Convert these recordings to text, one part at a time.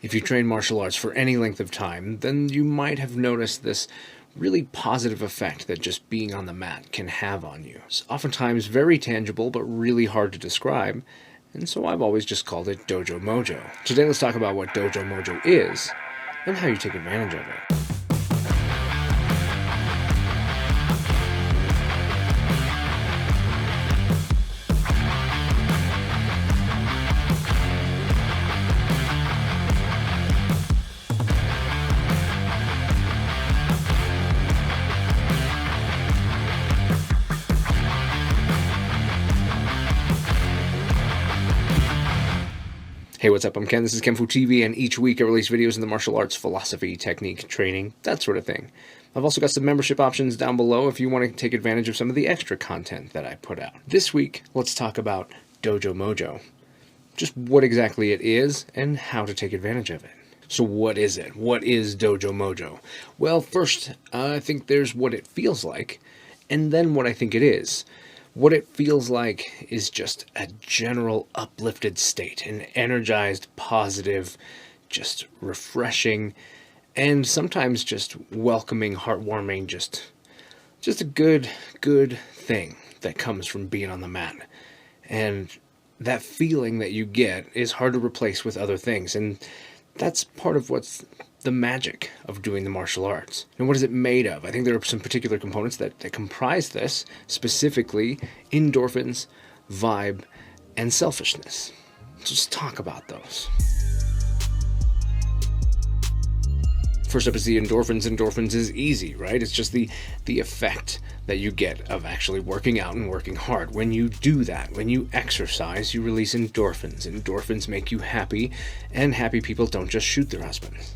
If you train martial arts for any length of time, then you might have noticed this really positive effect that just being on the mat can have on you. It's oftentimes very tangible, but really hard to describe, and so I've always just called it Dojo Mojo. Today let's talk about what Dojo Mojo is, and how you take advantage of it. Hey, what's up? I'm Ken, this is kenfuTV, and each week I release videos in the martial arts, philosophy, technique, training, that sort of thing. I've also got some membership options down below if you want to take advantage of some of the extra content that I put out. This week, let's talk about Dojo Mojo. Just what exactly it is, and how to take advantage of it. So what is it? What is Dojo Mojo? Well, first, I think there's what it feels like, and then what I think it is. What it feels like is just a general uplifted state, an energized, positive, just refreshing, and sometimes just welcoming, heartwarming, just a good thing that comes from being on the mat. And that feeling that you get is hard to replace with other things, and that's part of what's the magic of doing the martial arts. And what is it made of? I think there are some particular components that comprise this, specifically endorphins, vibe, and selfishness. So let's talk about those. First up is the endorphins. Endorphins is easy, right? It's just the effect that you get of actually working out and working hard. When you do that, when you exercise, you release endorphins. Endorphins make you happy, and happy people don't just shoot their husbands.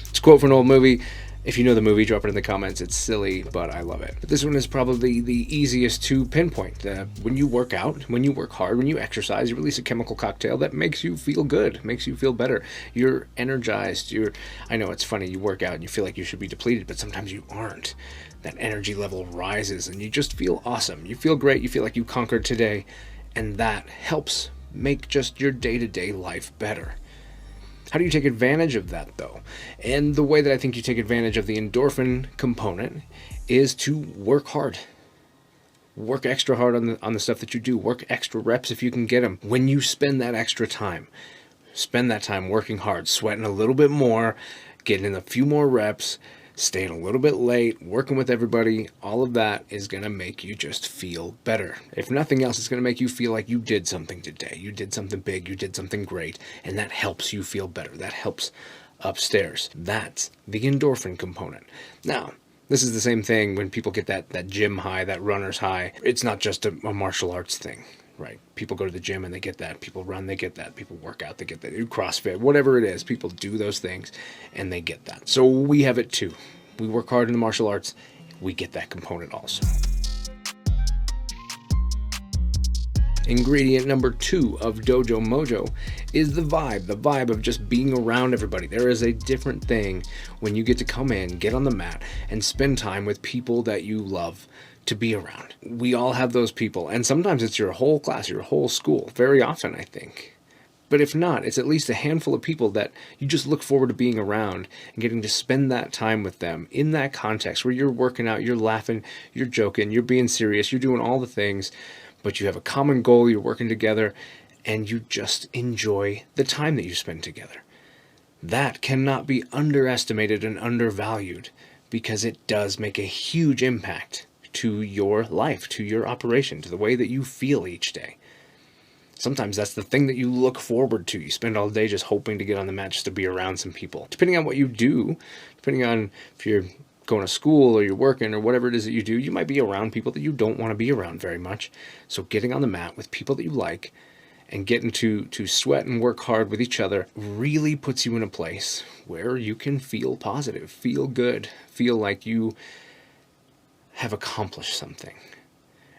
It's a quote from an old movie. If you know the movie, drop it in the comments. It's silly, but I love it. But this one is probably the easiest to pinpoint. When you work out, when you work hard, when you exercise, you release a chemical cocktail that makes you feel good, makes you feel better. You're energized. I know it's funny, you work out and you feel like you should be depleted, but sometimes you aren't. That energy level rises and you just feel awesome. You feel great. You feel like you conquered today, and that helps make just your day-to-day life better. How do you take advantage of that, though? And the way that I think you take advantage of the endorphin component is to work hard. Work extra hard on the stuff that you do. Work extra reps if you can get them. When you spend that extra time, spend that time working hard, sweating a little bit more, getting in a few more reps, staying a little bit late, working with everybody, all of that is going to make you just feel better. If nothing else, it's going to make you feel like you did something today. You did something big, you did something great, and that helps you feel better. That helps upstairs. That's the endorphin component. Now, this is the same thing when people get that gym high, that runner's high. It's not just a martial arts thing, right? People go to the gym and they get that. People run, they get that. People work out, they get that. Do CrossFit, whatever it is, people do those things and they get that. So we have it too. We work hard in the martial arts, we get that component also. Ingredient number 2 of Dojo Mojo is the vibe of just being around everybody. There is a different thing when you get to come in, get on the mat, and spend time with people that you love to be around. We all have those people, and sometimes it's your whole class, your whole school, very often I think. But if not, it's at least a handful of people that you just look forward to being around and getting to spend that time with them in that context where you're working out, you're laughing, you're joking, you're being serious, you're doing all the things, but you have a common goal, you're working together, and you just enjoy the time that you spend together. That cannot be underestimated and undervalued because it does make a huge impact to your life, to your operation, to the way that you feel each day. Sometimes that's the thing that you look forward to. You spend all day just hoping to get on the mat just to be around some people. Depending on what you do, depending on if you're going to school or you're working or whatever it is that you do, you might be around people that you don't want to be around very much. So getting on the mat with people that you like and getting to sweat and work hard with each other really puts you in a place where you can feel positive, feel good, feel like you have accomplished something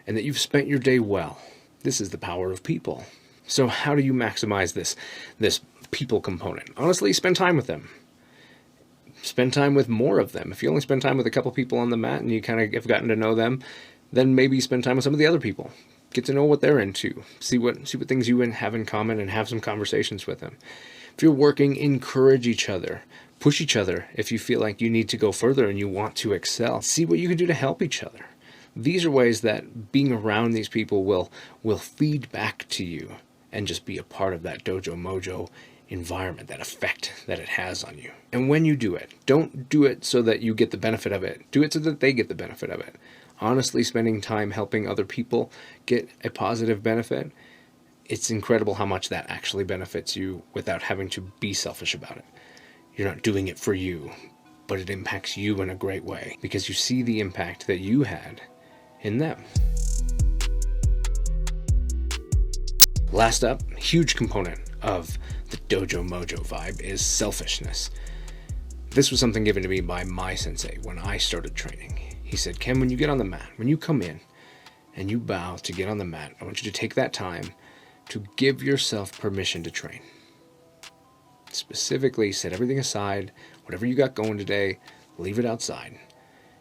and that you've spent your day well. This is the power of people. So how do you maximize this people component? Honestly, spend time with them. Spend time with more of them. If you only spend time with a couple people on the mat and you kind of have gotten to know them, then maybe spend time with some of the other people. Get to know what they're into. See what things you have in common and have some conversations with them. If you're working, encourage each other. Push each other if you feel like you need to go further and you want to excel. See what you can do to help each other. These are ways that being around these people will feed back to you and just be a part of that Dojo Mojo environment, that effect that it has on you. And when you do it, don't do it so that you get the benefit of it. Do it so that they get the benefit of it. Honestly, spending time helping other people get a positive benefit, it's incredible how much that actually benefits you without having to be selfish about it. You're not doing it for you, but it impacts you in a great way because you see the impact that you had in them. Last up, huge component of the Dojo Mojo vibe is selfishness. This was something given to me by my sensei when I started training. He said, Ken, when you get on the mat, when you come in and you bow to get on the mat, I want you to take that time to give yourself permission to train. Specifically, set everything aside, whatever you got going today, leave it outside.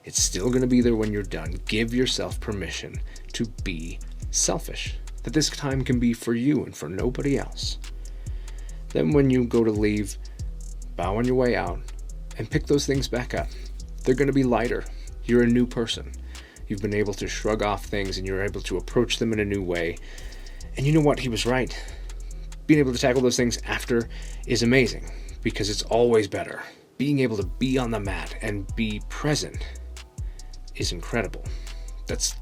It's still going to be there when you're done. Give yourself permission to be selfish. That this time can be for you and for nobody else. Then when you go to leave, bow on your way out and pick those things back up. They're going to be lighter. You're a new person. You've been able to shrug off things and you're able to approach them in a new way. And you know what? He was right. Being able to tackle those things after is amazing because it's always better. Being able to be on the mat and be present is incredible. That's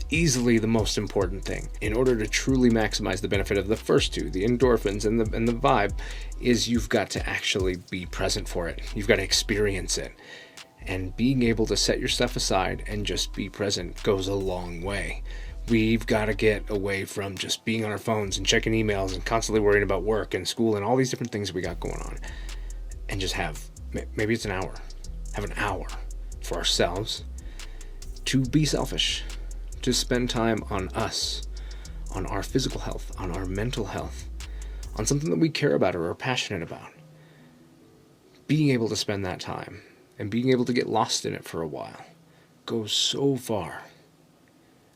easily the most important thing. In order to truly maximize the benefit of the first two, the endorphins and the vibe, is you've got to actually be present for it. You've got to experience it. And being able to set your stuff aside and just be present goes a long way. We've got to get away from just being on our phones and checking emails and constantly worrying about work and school and all these different things we got going on. And just have, maybe it's an hour, have an hour for ourselves to be selfish, to spend time on us, on our physical health, on our mental health, on something that we care about or are passionate about. Being able to spend that time and being able to get lost in it for a while goes so far.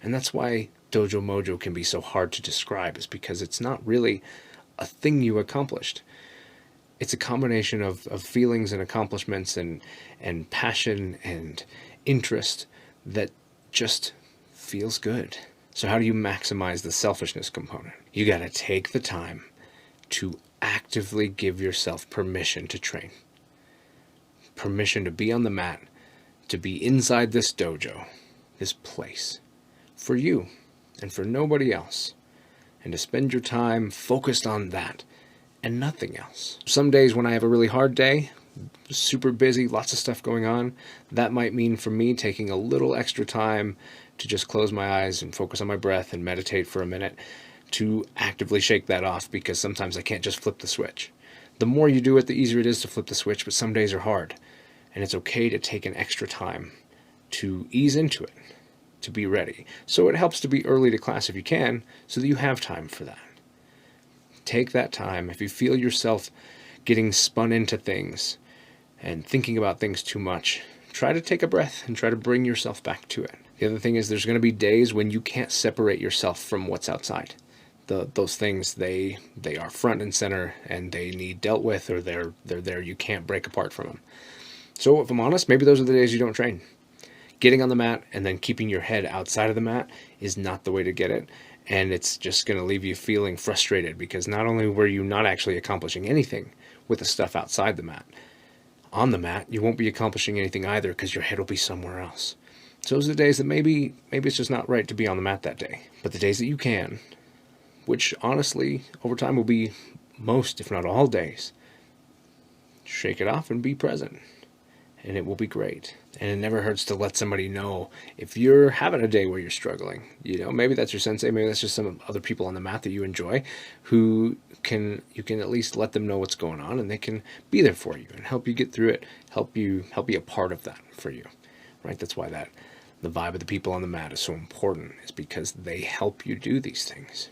And that's why Dojo Mojo can be so hard to describe, is because it's not really a thing you accomplished. It's a combination of feelings and accomplishments and passion and interest that just feels good. So how do you maximize the selfishness component? You got to take the time to actively give yourself permission to train. Permission to be on the mat, to be inside this dojo, this place, for you and for nobody else, and to spend your time focused on that and nothing else. Some days when I have a really hard day, super busy, lots of stuff going on, that might mean for me taking a little extra time to just close my eyes and focus on my breath and meditate for a minute to actively shake that off, because sometimes I can't just flip the switch. The more you do it, the easier it is to flip the switch, but some days are hard, and it's okay to take an extra time to ease into it, to be ready. So it helps to be early to class if you can, so that you have time for that. Take that time. If you feel yourself getting spun into things and thinking about things too much, try to take a breath and try to bring yourself back to it. The other thing is there's going to be days when you can't separate yourself from what's outside. Those things, they are front and center and they need dealt with, or they're there. You can't break apart from them. So if I'm honest, maybe those are the days you don't train. Getting on the mat and then keeping your head outside of the mat is not the way to get it. And it's just going to leave you feeling frustrated, because not only were you not actually accomplishing anything with the stuff outside the mat, on the mat, you won't be accomplishing anything either, because your head will be somewhere else. So those are the days that maybe it's just not right to be on the mat that day. But the days that you can, which honestly over time will be most, if not all days, shake it off and be present. And it will be great. And it never hurts to let somebody know if you're having a day where you're struggling. You know, maybe that's your sensei, maybe that's just some other people on the mat that you enjoy, who you can at least let them know what's going on, and they can be there for you and help you get through it, help be a part of that for you. Right? That's why the vibe of the people on the mat is so important, is because they help you do these things.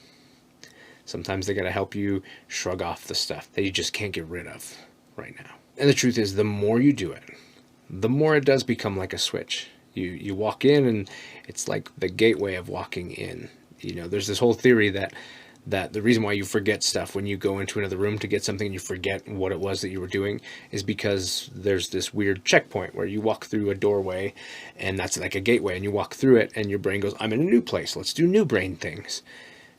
Sometimes they got to help you shrug off the stuff that you just can't get rid of right now. And the truth is, the more you do it, the more it does become like a switch. You walk in and it's like the gateway of walking in. You know, there's this whole theory that that the reason why you forget stuff when you go into another room to get something and you forget what it was that you were doing is because there's this weird checkpoint where you walk through a doorway, and that's like a gateway, and you walk through it and your brain goes, I'm in a new place, let's do new brain things.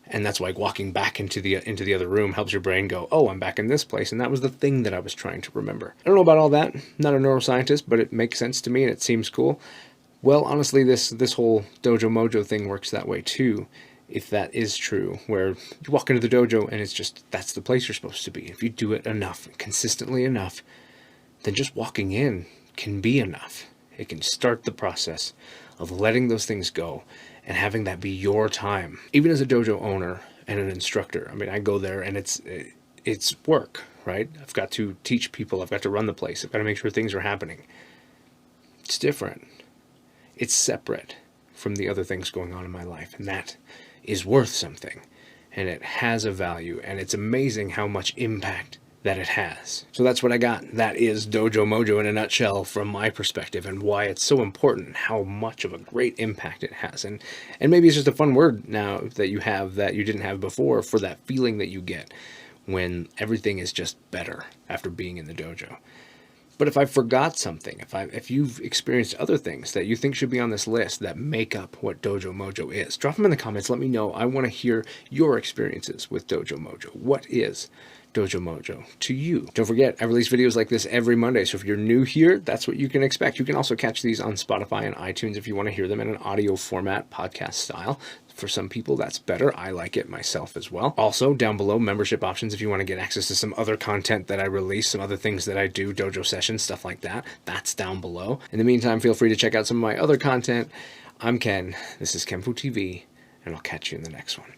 And that's why walking back into the other room helps your brain go, oh, I'm back in this place, and that was the thing that I was trying to remember. I don't know about all that, not a neuroscientist, but it makes sense to me and it seems cool. Well, honestly, this whole Dojo Mojo thing works that way too. If that is true, where you walk into the dojo and it's just, that's the place you're supposed to be. If you do it enough, consistently enough, then just walking in can be enough. It can start the process of letting those things go and having that be your time. Even as a dojo owner and an instructor, I mean, I go there and it's work, right? I've got to teach people, I've got to run the place, I've got to make sure things are happening. It's different. It's separate from the other things going on in my life, and that is worth something, and it has a value, and it's amazing how much impact that it has. So that's what I got. That is Dojo Mojo in a nutshell from my perspective, and why it's so important, and how much of a great impact it has. And maybe it's just a fun word now that you have that you didn't have before, for that feeling that you get when everything is just better after being in the dojo. But if I forgot something, if you've experienced other things that you think should be on this list that make up what Dojo Mojo is, drop them in the comments. Let me know. I want to hear your experiences with Dojo Mojo. What is Dojo Mojo to you? Don't forget, I release videos like this every Monday, so if you're new here, that's what you can expect. You can also catch these on Spotify and iTunes if you want to hear them in an audio format, podcast style. For some people, that's better. I like it myself as well. Also, down below, membership options if you want to get access to some other content that I release, some other things that I do, dojo sessions, stuff like that. That's down below. In the meantime, feel free to check out some of my other content. I'm Ken. This is kenfuTV, and I'll catch you in the next one.